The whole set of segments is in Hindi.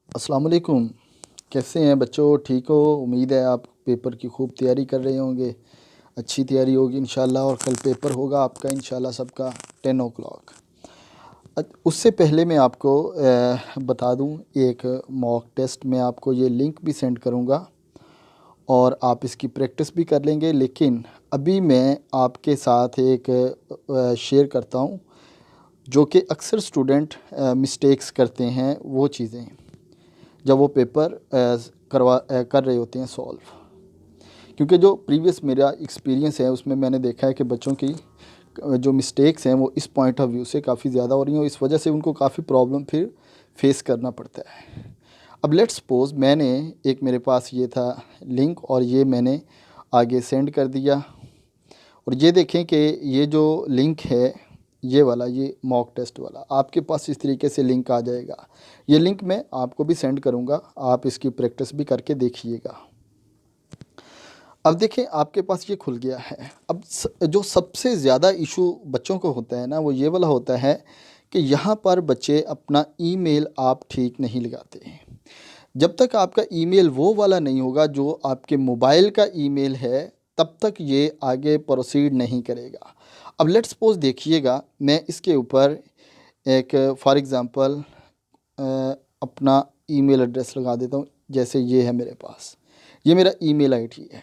अस्सलाम वालेकुम। कैसे हैं बच्चों? ठीक हो? उम्मीद है आप पेपर की खूब तैयारी कर रहे होंगे। अच्छी तैयारी होगी इंशाल्लाह और कल पेपर होगा आपका इंशाल्लाह सबका 10 o'clock। उससे पहले मैं आपको बता दूं, एक मॉक टेस्ट में आपको ये लिंक भी सेंड करूंगा और आप इसकी प्रैक्टिस भी कर लेंगे। लेकिन अभी मैं आपके साथ एक शेयर करता हूं जो कि अक्सर स्टूडेंट मिस्टेक्स करते हैं, वो चीज़ें जब वो पेपर कर रहे होते हैं सॉल्व। क्योंकि जो प्रीवियस मेरा एक्सपीरियंस है उसमें मैंने देखा है कि बच्चों की जो मिस्टेक्स हैं वो इस पॉइंट ऑफ व्यू से काफ़ी ज़्यादा हो रही हैं और इस वजह से उनको काफ़ी प्रॉब्लम फिर फेस करना पड़ता है। अब लेट्स सपोज मैंने एक मेरे पास ये था लिंक और ये मैंने आगे सेंड कर दिया और ये देखें कि ये जो लिंक है ये वाला, ये मॉक टेस्ट वाला, आपके पास इस तरीके से लिंक आ जाएगा। ये लिंक मैं आपको भी सेंड करूँगा, आप इसकी प्रैक्टिस भी करके देखिएगा। अब देखें आपके पास ये खुल गया है। अब जो सबसे ज़्यादा इशू बच्चों को होता है ना, वो ये वाला होता है कि यहाँ पर बच्चे अपना ईमेल आप ठीक नहीं लगाते हैं। जब तक आपका ईमेल वो वाला नहीं होगा जो आपके मोबाइल का ईमेल है, तब तक ये आगे प्रोसीड नहीं करेगा। अब लेट्स सपोज देखिएगा, मैं इसके ऊपर एक फॉर एग्ज़ाम्पल अपना ईमेल एड्रेस लगा देता हूँ। जैसे ये है मेरे पास, ये मेरा ईमेल आईडी है।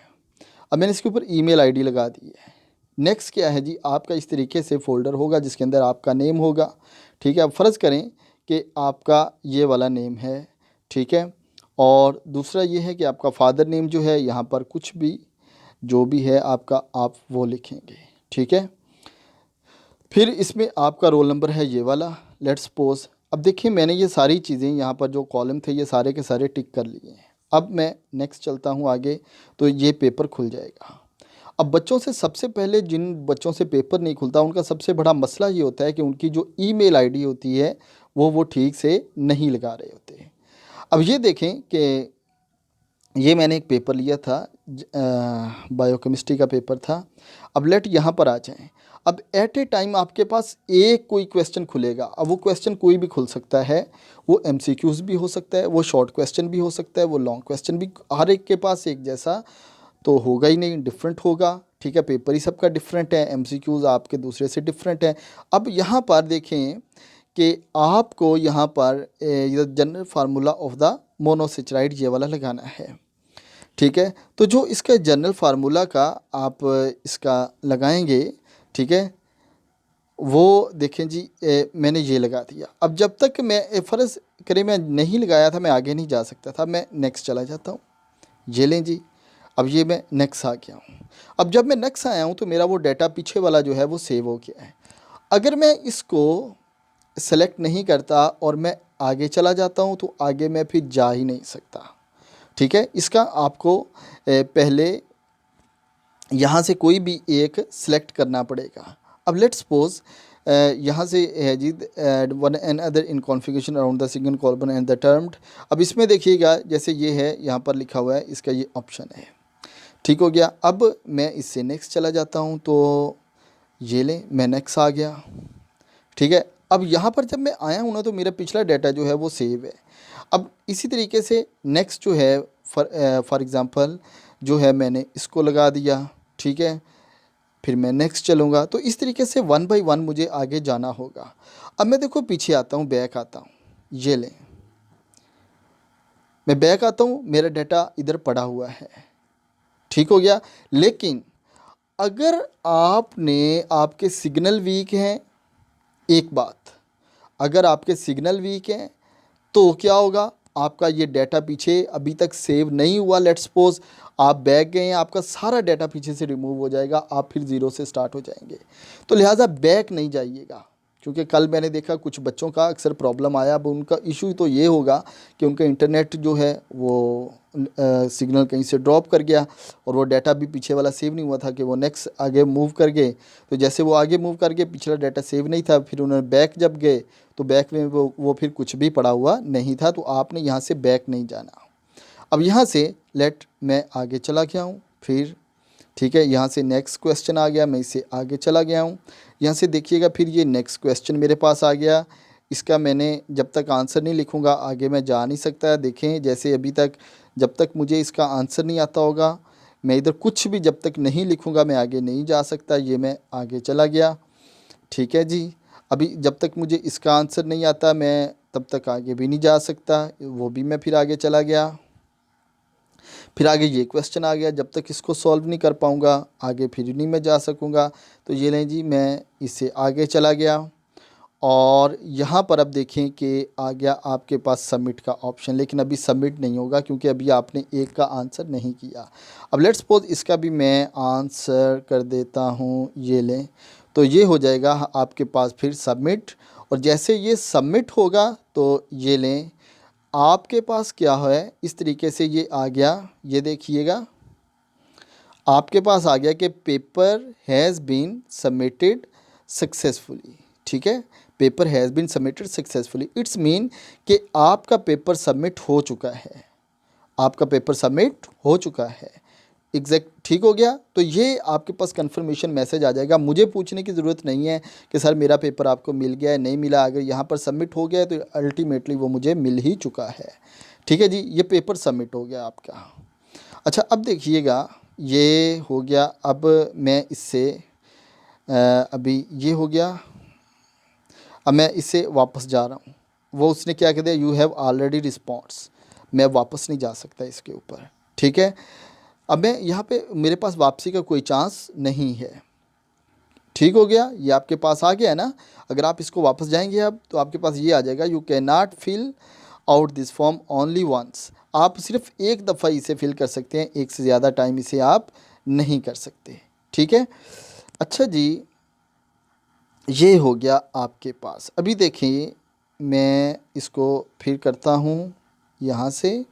अब मैंने इसके ऊपर ईमेल आईडी लगा दी है। नेक्स्ट क्या है जी, आपका इस तरीके से फ़ोल्डर होगा जिसके अंदर आपका नेम होगा। ठीक है, अब फ़र्ज़ करें कि आपका ये वाला नेम है। ठीक है, और दूसरा ये है कि आपका फ़ादर नेम जो है, यहाँ पर कुछ भी जो भी है आपका, आप वो लिखेंगे। ठीक है, फिर इसमें आपका रोल नंबर है ये वाला, लेट्स सपोज। अब देखिए मैंने ये सारी चीज़ें यहाँ पर जो कॉलम थे ये सारे के सारे टिक कर लिए हैं। अब मैं नेक्स्ट चलता हूँ आगे, तो ये पेपर खुल जाएगा। अब बच्चों से सबसे पहले, जिन बच्चों से पेपर नहीं खुलता उनका सबसे बड़ा मसला ये होता है कि उनकी जो ईमेल आईडी होती है वो ठीक से नहीं लगा रहे होते। अब ये देखें कि ये मैंने एक पेपर लिया था, बायोकेमिस्ट्री का पेपर था। अब लेट यहाँ पर आ जाएं। अब एट ए टाइम आपके पास एक कोई क्वेश्चन खुलेगा। अब वो क्वेश्चन कोई भी खुल सकता है, वो एमसीक्यूज भी हो सकता है, वो शॉर्ट क्वेश्चन भी हो सकता है, वो लॉन्ग क्वेश्चन भी। हर एक के पास एक जैसा तो होगा ही नहीं, डिफरेंट होगा। ठीक है, पेपर ही सबका डिफरेंट है, एमसीक्यूज आपके दूसरे से डिफरेंट है। अब यहाँ पर देखें कि आपको यहाँ पर general formula of the monosaccharide ये वाला लगाना है। ठीक है, तो जो इसका जनरल फार्मूला का आप इसका लगाएंगे, ठीक है, वो देखें जी, मैंने ये लगा दिया। अब जब तक मैं फ़र्ज़ करें मैं नहीं लगाया था, मैं आगे नहीं जा सकता था, मैं नेक्स्ट चला जाता हूँ। ये लें जी, अब ये मैं नेक्स्ट आ गया हूँ। अब जब मैं नेक्स्ट आया हूँ तो मेरा वो डाटा पीछे वाला जो है वो सेव हो गया है। अगर मैं इसको सेलेक्ट नहीं करता और मैं आगे चला जाता हूँ तो आगे मैं फिर जा ही नहीं सकता। ठीक है, इसका आपको पहले यहाँ से कोई भी एक सिलेक्ट करना पड़ेगा। अब लेट्स सपोज यहाँ से है जी, one and other in configuration around the single column and the termed. अब इसमें देखिएगा जैसे ये है, यहाँ पर लिखा हुआ है, इसका ये ऑप्शन है। ठीक हो गया। अब मैं इससे नेक्स्ट चला जाता हूँ, तो ये लें, मैं नेक्स्ट आ गया। ठीक है, अब यहाँ पर जब मैं आया हूँ ना, तो मेरा पिछला डाटा जो है वो सेव है। अब इसी तरीके से नेक्स्ट जो है, फॉर एग्ज़ाम्पल जो है, मैंने इसको लगा दिया। ठीक है, फिर मैं नेक्स्ट चलूँगा। तो इस तरीके से वन बाय वन मुझे आगे जाना होगा। अब मैं देखो पीछे आता हूँ, बैक आता हूँ, ये लें, मैं बैक आता हूँ, मेरा डाटा इधर पड़ा हुआ है। ठीक हो गया। लेकिन अगर आपने, आपके सिग्नल वीक हैं, एक बात, अगर आपके सिग्नल वीक हैं तो क्या होगा, आपका ये डाटा पीछे अभी तक सेव नहीं हुआ। लेट्स सपोज आप बैक गए हैं, आपका सारा डाटा पीछे से रिमूव हो जाएगा, आप फिर ज़ीरो से स्टार्ट हो जाएंगे। तो लिहाजा बैक नहीं जाइएगा, क्योंकि कल मैंने देखा कुछ बच्चों का अक्सर प्रॉब्लम आया। अब उनका इशू तो ये होगा कि उनका इंटरनेट जो है वो सिग्नल कहीं से ड्रॉप कर गया और वो डाटा भी पीछे वाला सेव नहीं हुआ था कि वो नेक्स्ट आगे मूव कर गए। तो जैसे वो आगे मूव कर गए, पिछला डाटा सेव नहीं था, फिर उन्होंने बैक जब गए तो बैक में वो फिर कुछ भी पड़ा हुआ नहीं था। तो आपने यहाँ से बैक नहीं जाना। अब यहाँ से लेट मैं आगे चला गया हूँ फिर। ठीक है, यहाँ से नेक्स्ट क्वेश्चन आ गया, मैं इससे आगे चला गया हूँ। यहाँ से देखिएगा फिर ये नेक्स्ट क्वेश्चन मेरे पास आ गया। इसका मैंने जब तक आंसर नहीं लिखूँगा आगे मैं जा नहीं सकता। देखें जैसे अभी तक जब तक मुझे इसका आंसर नहीं आता होगा, मैं इधर कुछ भी जब तक नहीं लिखूँगा मैं आगे नहीं जा सकता। ये मैं आगे चला गया, ठीक है जी। अभी जब तक मुझे इसका आंसर नहीं आता मैं तब तक आगे भी नहीं जा सकता, वो भी मैं फिर आगे चला गया। फिर आगे ये क्वेश्चन आ गया, जब तक इसको सॉल्व नहीं कर पाऊँगा आगे फिर नहीं मैं जा सकूँगा। तो ये लें जी, मैं इससे आगे चला गया और यहाँ पर अब देखें कि आ गया आपके पास सबमिट का ऑप्शन, लेकिन अभी सबमिट नहीं होगा क्योंकि अभी आपने एक का आंसर नहीं किया। अब लेट्स सपोज इसका भी मैं आंसर कर देता हूँ, ये लें, तो ये हो जाएगा आपके पास फिर सबमिट। और जैसे ये सबमिट होगा तो ये लें आपके पास क्या है, इस तरीके से ये आ गया। ये देखिएगा आपके पास आ गया कि paper has been submitted successfully, ठीक है। Paper has been submitted successfully, it's mean कि आपका पेपर सबमिट हो चुका है, आपका पेपर सबमिट हो चुका है। एग्जैक्ट ठीक हो गया। तो ये आपके पास कंफर्मेशन मैसेज आ जाएगा, मुझे पूछने की ज़रूरत नहीं है कि सर मेरा पेपर आपको मिल गया है नहीं मिला। अगर यहाँ पर सबमिट हो गया है तो अल्टीमेटली वो मुझे मिल ही चुका है, ठीक है जी। ये पेपर सबमिट हो गया आपका। अच्छा अब देखिएगा ये हो गया। अब मैं इससे अभी ये हो गया, अब मैं इससे वापस जा रहा हूँ। वो उसने क्या कह दिया, यू हैव ऑलरेडी रिस्पॉन्स, मैं वापस नहीं जा सकता इसके ऊपर, ठीक है। अब मैं यहाँ पे मेरे पास वापसी का कोई चांस नहीं है, ठीक हो गया। ये आपके पास आ गया है ना। अगर आप इसको वापस जाएंगे अब तो आपके पास ये आ जाएगा, you can not fill out this form only once, आप सिर्फ एक दफ़ा इसे फिल कर सकते हैं, एक से ज़्यादा टाइम इसे आप नहीं कर सकते, ठीक है। अच्छा जी, ये हो गया आपके पास। अभी देखिए मैं इसको फिर करता हूँ यहाँ से,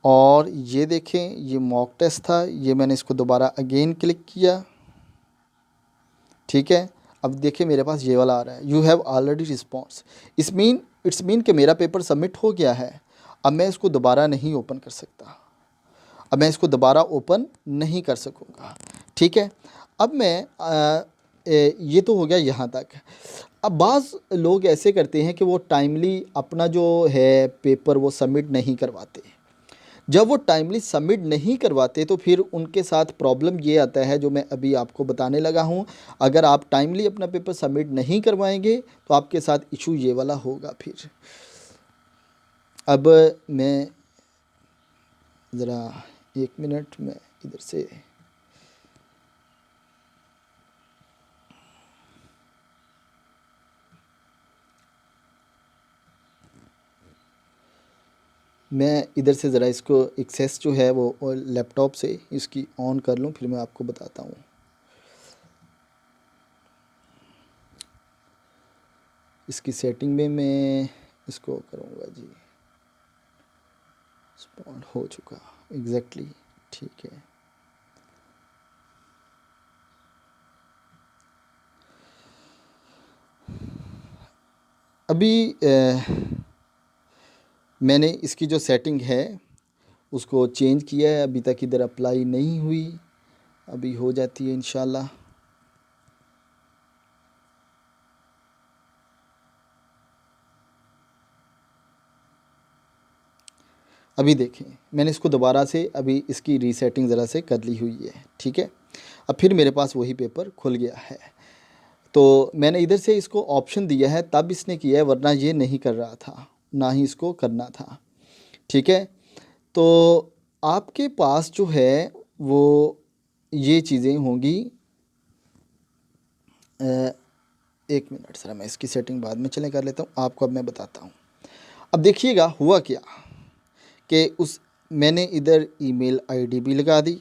और ये देखें ये मॉक टेस्ट था, ये मैंने इसको दोबारा अगेन क्लिक किया, ठीक है। अब देखिए मेरे पास ये वाला आ रहा है, you have already response, it's mean कि मेरा पेपर सबमिट हो गया है। अब मैं इसको दोबारा नहीं ओपन कर सकता, अब मैं इसको दोबारा ओपन नहीं कर सकूँगा, ठीक है। अब मैं ये तो हो गया यहाँ तक। अब बाज़ लोग ऐसे करते हैं कि वो टाइमली अपना जो है पेपर वो सबमिट नहीं करवाते। जब वो टाइमली सबमिट नहीं करवाते तो फिर उनके साथ प्रॉब्लम ये आता है जो मैं अभी आपको बताने लगा हूँ। अगर आप टाइमली अपना पेपर सबमिट नहीं करवाएंगे तो आपके साथ इशू ये वाला होगा फिर। अब मैं ज़रा 1 मिनट में इधर से मैं इधर से ज़रा इसको एक्सेस जो है वो लैपटॉप से इसकी ऑन कर लूँ, फिर मैं आपको बताता हूँ। इसकी सेटिंग में मैं इसको करूँगा जी, स्पॉट हो चुका एग्जैक्टली, ठीक है। अभी मैंने इसकी जो सेटिंग है उसको चेंज किया है, अभी तक इधर अप्लाई नहीं हुई, अभी हो जाती है इंशाल्लाह। अभी देखें मैंने इसको दोबारा से अभी इसकी रीसेटिंग ज़रा से कर ली हुई है, ठीक है। अब फिर मेरे पास वही पेपर खुल गया है। तो मैंने इधर से इसको ऑप्शन दिया है तब इसने किया है, वरना ये नहीं कर रहा था, ना ही इसको करना था, ठीक है। तो आपके पास जो है वो ये चीज़ें होंगी। 1 मिनट सर, मैं इसकी सेटिंग बाद में चले कर लेता हूँ, आपको अब मैं बताता हूँ। अब देखिएगा हुआ क्या कि उस मैंने इधर ईमेल आईडी भी लगा दी,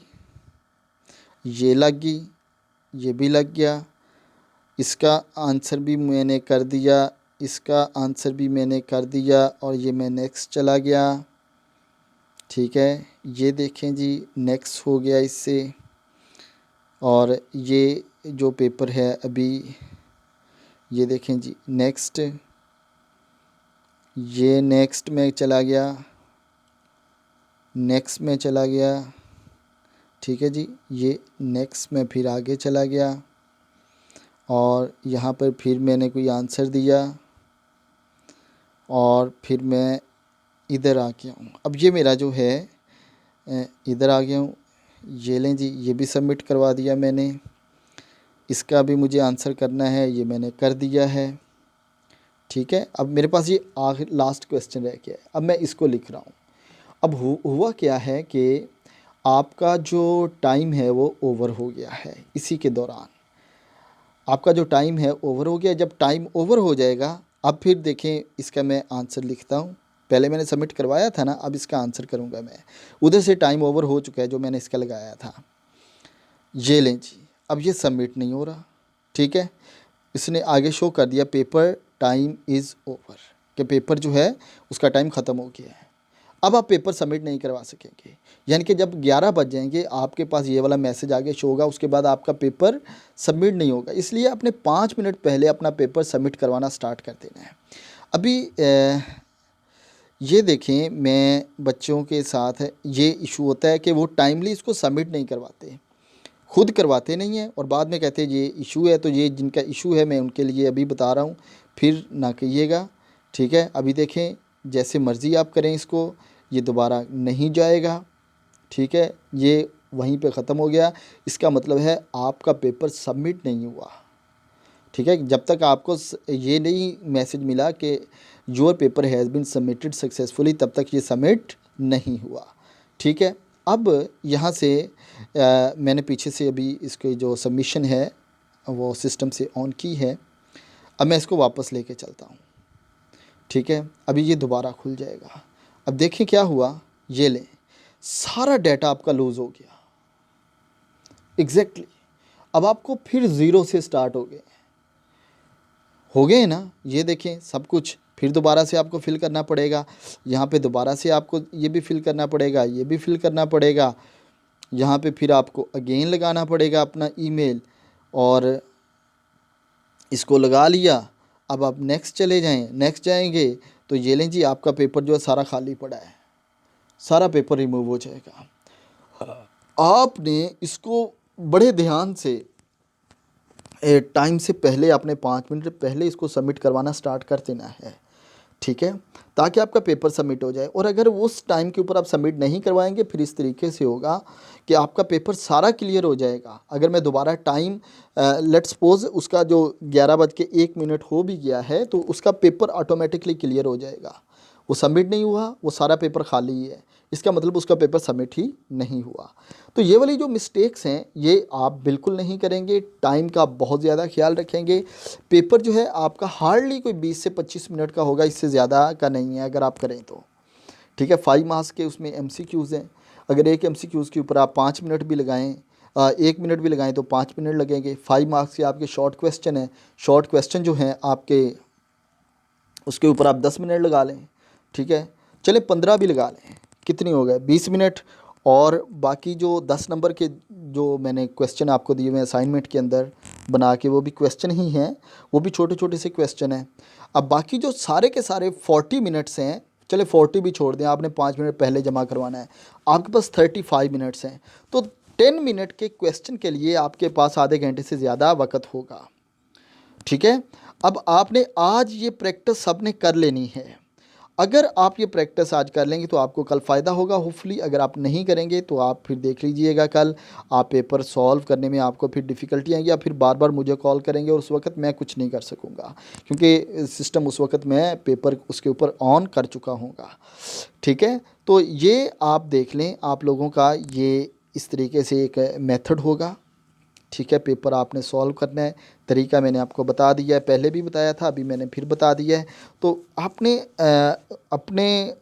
ये लग गई, ये भी लग गया, इसका आंसर भी मैंने कर दिया, इसका आंसर भी मैंने कर दिया, और ये मैं नेक्स्ट चला गया, ठीक है। ये देखें जी नेक्स्ट हो गया इससे। और ये जो पेपर है अभी ये देखें जी नेक्स्ट, ये नेक्स्ट में चला गया, नेक्स्ट में चला गया, ठीक है जी। ये नेक्स्ट में फिर आगे चला गया, और यहाँ पर फिर मैंने कोई आंसर दिया, और फिर मैं इधर आ गया हूँ। अब ये मेरा जो है इधर आ गया हूँ। ये लें जी, ये भी सबमिट करवा दिया मैंने। इसका भी मुझे आंसर करना है, ये मैंने कर दिया है। ठीक है, अब मेरे पास ये आखिर लास्ट क्वेश्चन रह गया है। अब मैं इसको लिख रहा हूँ। अब हुआ क्या है कि आपका जो टाइम है वो ओवर हो गया है। इसी के दौरान आपका जो टाइम है ओवर हो गया। जब टाइम ओवर हो जाएगा, अब फिर देखें इसका मैं आंसर लिखता हूँ। पहले मैंने सबमिट करवाया था ना, अब इसका आंसर करूँगा मैं। उधर से टाइम ओवर हो चुका है जो मैंने इसका लगाया था। ये लें जी, अब ये सबमिट नहीं हो रहा। ठीक है, इसने आगे शो कर दिया पेपर टाइम इज़ ओवर, कि पेपर जो है उसका टाइम ख़त्म हो गया है। अब आप पेपर सबमिट नहीं करवा सकेंगे। यानी कि जब 11 बज जाएंगे आपके पास ये वाला मैसेज आगे शो होगा, उसके बाद आपका पेपर सबमिट नहीं होगा। इसलिए अपने 5 मिनट पहले अपना पेपर सबमिट करवाना स्टार्ट कर देना है। अभी ये देखें, मैं बच्चों के साथ ये इशू होता है कि वो टाइमली इसको सबमिट नहीं करवाते, खुद करवाते नहीं हैं और बाद में कहते हैं ये इशू है। तो ये जिनका इशू है मैं उनके लिए अभी बता रहा हूँ, फिर ना कहिएगा। ठीक है, अभी देखें, जैसे मर्ज़ी आप करें इसको, ये दोबारा नहीं जाएगा। ठीक है, ये वहीं पे ख़त्म हो गया। इसका मतलब है आपका पेपर सबमिट नहीं हुआ। ठीक है, जब तक आपको ये नहीं मैसेज मिला कि your paper has been submitted successfully, तब तक ये सबमिट नहीं हुआ। ठीक है, अब यहाँ से मैंने पीछे से अभी इसके जो सबमिशन है वो सिस्टम से ऑन की है। अब मैं इसको वापस लेके चलता हूँ। ठीक है, अभी ये दोबारा खुल जाएगा। अब देखें क्या हुआ, ये लें, सारा डाटा आपका लूज़ हो गया। एग्जैक्टली अब आपको फिर ज़ीरो से स्टार्ट हो गए ना। ये देखें, सब कुछ फिर दोबारा से आपको फिल करना पड़ेगा। यहाँ पे दोबारा से आपको ये भी फिल करना पड़ेगा, ये भी फिल करना पड़ेगा। यहाँ पे फिर आपको अगेन लगाना पड़ेगा अपना ईमेल, और इसको लगा लिया। अब आप नेक्स्ट चले जाएं, नेक्स्ट जाएंगे तो ये लें जी, आपका पेपर जो है सारा खाली पड़ा है, सारा पेपर रिमूव हो जाएगा। आपने इसको बड़े ध्यान से टाइम से पहले, आपने 5 मिनट पहले इसको सबमिट करवाना स्टार्ट कर देना है। ठीक है, ताकि आपका पेपर सबमिट हो जाए। और अगर उस टाइम के ऊपर आप सबमिट नहीं करवाएंगे, फिर इस तरीके से होगा कि आपका पेपर सारा क्लियर हो जाएगा। अगर मैं दोबारा टाइम लेट्स सपोज उसका जो 11:01 हो भी गया है, तो उसका पेपर ऑटोमेटिकली क्लियर हो जाएगा। वो सबमिट नहीं हुआ, वो सारा पेपर खाली ही है, इसका मतलब उसका पेपर सबमिट ही नहीं हुआ। तो ये वाली जो मिस्टेक्स हैं ये आप बिल्कुल नहीं करेंगे। टाइम का बहुत ज़्यादा ख्याल रखेंगे। पेपर जो है आपका हार्डली कोई 20 से 25 मिनट का होगा, इससे ज़्यादा का नहीं है अगर आप करें तो। ठीक है, 5 मार्क्स के उसमें MCQs हैं। अगर एक MCQs के ऊपर आप 5 मिनट भी लगाएं, 1 मिनट भी लगाएं तो 5 मिनट लगेंगे। 5 मार्क्स के आपके शॉर्ट क्वेश्चन हैं, शॉर्ट क्वेश्चन जो हैं आपके, उसके ऊपर आप 10 मिनट लगा लें। ठीक है, चले 15 भी लगा लें, कितनी हो गए 20 मिनट। और बाकी जो 10 नंबर के जो मैंने क्वेश्चन आपको दिए हुए हैं असाइनमेंट के अंदर बना के, वो भी क्वेश्चन ही हैं, वो भी छोटे छोटे से क्वेश्चन हैं। अब बाकी जो सारे के सारे 40 मिनट्स हैं, चले 40 भी छोड़ दें, आपने 5 मिनट पहले जमा करवाना है, आपके पास 35 मिनट्स हैं। तो 10 मिनट के क्वेश्चन के लिए आपके पास आधे घंटे से ज़्यादा वक्त होगा। ठीक है, अब आपने आज ये प्रैक्टिस सबने कर लेनी है। अगर आप ये प्रैक्टिस आज कर लेंगे तो आपको कल फ़ायदा होगा होपफुली। अगर आप नहीं करेंगे तो आप फिर देख लीजिएगा, कल आप पेपर सॉल्व करने में आपको फिर डिफ़िकल्टी आएगी, या फिर बार बार मुझे कॉल करेंगे और उस वक्त मैं कुछ नहीं कर सकूँगा, क्योंकि सिस्टम उस वक्त मैं पेपर उसके ऊपर ऑन कर चुका हूँगा। ठीक है, तो ये आप देख लें, आप लोगों का ये इस तरीके से एक मेथड होगा। ठीक है, पेपर आपने सॉल्व करना है, तरीका मैंने आपको बता दिया है, पहले भी बताया था, अभी मैंने फिर बता दिया है। तो आपने अपने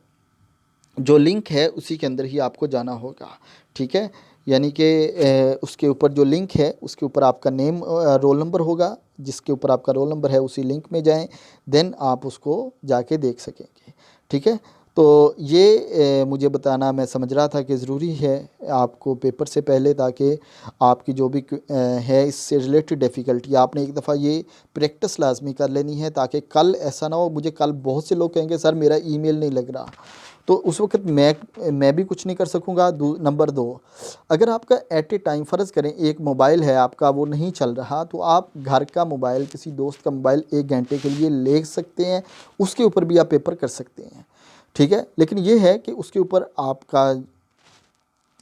जो लिंक है उसी के अंदर ही आपको जाना होगा। ठीक है, यानी कि उसके ऊपर जो लिंक है उसके ऊपर आपका नेम रोल नंबर होगा, जिसके ऊपर आपका रोल नंबर है उसी लिंक में जाएं, देन आप उसको जाके देख सकेंगे। ठीक है, तो ये मुझे बताना मैं समझ रहा था कि ज़रूरी है आपको पेपर से पहले, ताकि आपकी जो भी है इससे रिलेटेड डिफ़िकल्टी आपने एक दफ़ा ये प्रैक्टिस लाजमी कर लेनी है, ताकि कल ऐसा ना हो। मुझे कल बहुत से लोग कहेंगे सर मेरा ईमेल नहीं लग रहा, तो उस वक्त मैं भी कुछ नहीं कर सकूँगा। नंबर 2, अगर आपका एट ए टाइम फ़र्ज़ करें एक मोबाइल है आपका, वो नहीं चल रहा, तो आप घर का मोबाइल, किसी दोस्त का मोबाइल 1 घंटे के लिए ले सकते हैं, उसके ऊपर भी आप पेपर कर सकते हैं, ठीक है। लेकिन ये है कि उसके ऊपर आपका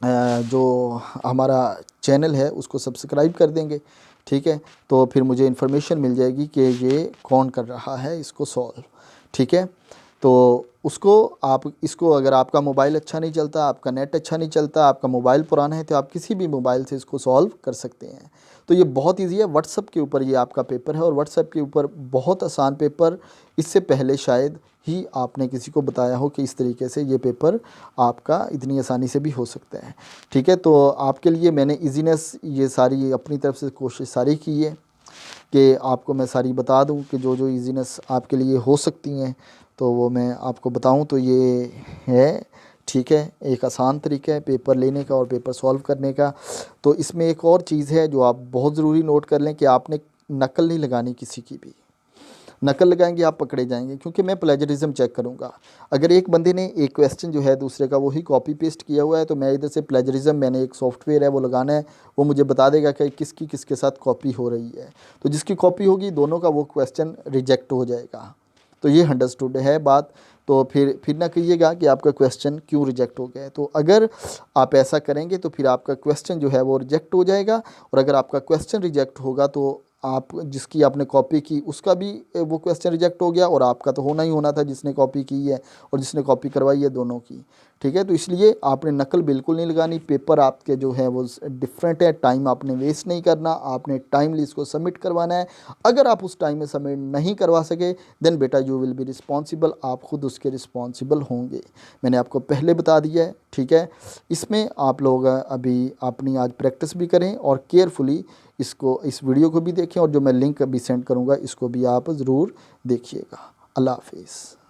जो हमारा चैनल है उसको सब्सक्राइब कर देंगे, ठीक है। तो फिर मुझे इन्फॉर्मेशन मिल जाएगी कि ये कौन कर रहा है इसको सॉल्व, ठीक है। तो उसको आप इसको, अगर आपका मोबाइल अच्छा नहीं चलता, आपका नेट अच्छा नहीं चलता, आपका मोबाइल पुराना है, तो आप किसी भी मोबाइल से इसको सॉल्व कर सकते हैं। तो ये बहुत इजी है। व्हाट्सएप के ऊपर ये आपका पेपर है, और व्हाट्सएप के ऊपर बहुत आसान पेपर, इससे पहले शायद ही आपने किसी को बताया हो कि इस तरीके से ये पेपर आपका इतनी आसानी से भी हो सकता है, ठीक है। तो आपके लिए मैंने इजीनेस ये सारी अपनी तरफ से कोशिश सारी की है कि आपको मैं सारी बता दूं कि जो जो इजीनेस आपके लिए हो सकती हैं तो वो मैं आपको बताऊं। तो ये है, ठीक है, एक आसान तरीका है पेपर लेने का और पेपर सॉल्व करने का। तो इसमें एक और चीज़ है जो आप बहुत ज़रूरी नोट कर लें कि आपने नकल नहीं लगानी किसी की भी। नकल लगाएंगे आप पकड़े जाएंगे, क्योंकि मैं प्लेजरिज्म चेक करूंगा। अगर एक बंदे ने एक क्वेश्चन जो है दूसरे का वही कॉपी पेस्ट किया हुआ है, तो मैं इधर से प्लेजरिज्म, मैंने एक सॉफ्टवेयर है वो लगाना है, वो मुझे बता देगा कि किसकी किसके साथ कॉपी हो रही है। तो जिसकी कॉपी होगी दोनों का वो क्वेश्चन रिजेक्ट हो जाएगा। तो ये अंडरस्टूड है बात। तो फिर ना कहिएगा कि आपका क्वेश्चन क्यों रिजेक्ट हो गया है। तो अगर आप ऐसा करेंगे तो फिर आपका क्वेश्चन जो है वो रिजेक्ट हो जाएगा, और अगर आपका क्वेश्चन रिजेक्ट होगा तो आप जिसकी आपने कॉपी की उसका भी वो क्वेश्चन रिजेक्ट हो गया, और आपका तो होना ही होना था जिसने कॉपी की है और जिसने कॉपी करवाई है, दोनों की, ठीक है। तो इसलिए आपने नकल बिल्कुल नहीं लगानी। पेपर आपके जो है वो डिफरेंट है, टाइम आपने वेस्ट नहीं करना, आपने टाइमली इसको सबमिट करवाना है। अगर आप उस टाइम में सबमिट नहीं करवा सके देन बेटा यू विल बी रिस्पॉन्सिबल, आप खुद उसके रिस्पॉन्सिबल होंगे। मैंने आपको पहले बता दिया है, ठीक है। इसमें आप लोग अभी अपनी आज प्रैक्टिस भी करें और केयरफुली इस वीडियो को भी देखें, और जो मैं लिंक अभी सेंड करूँगा इसको भी आप ज़रूर देखिएगा। अल्लाह हाफिज़।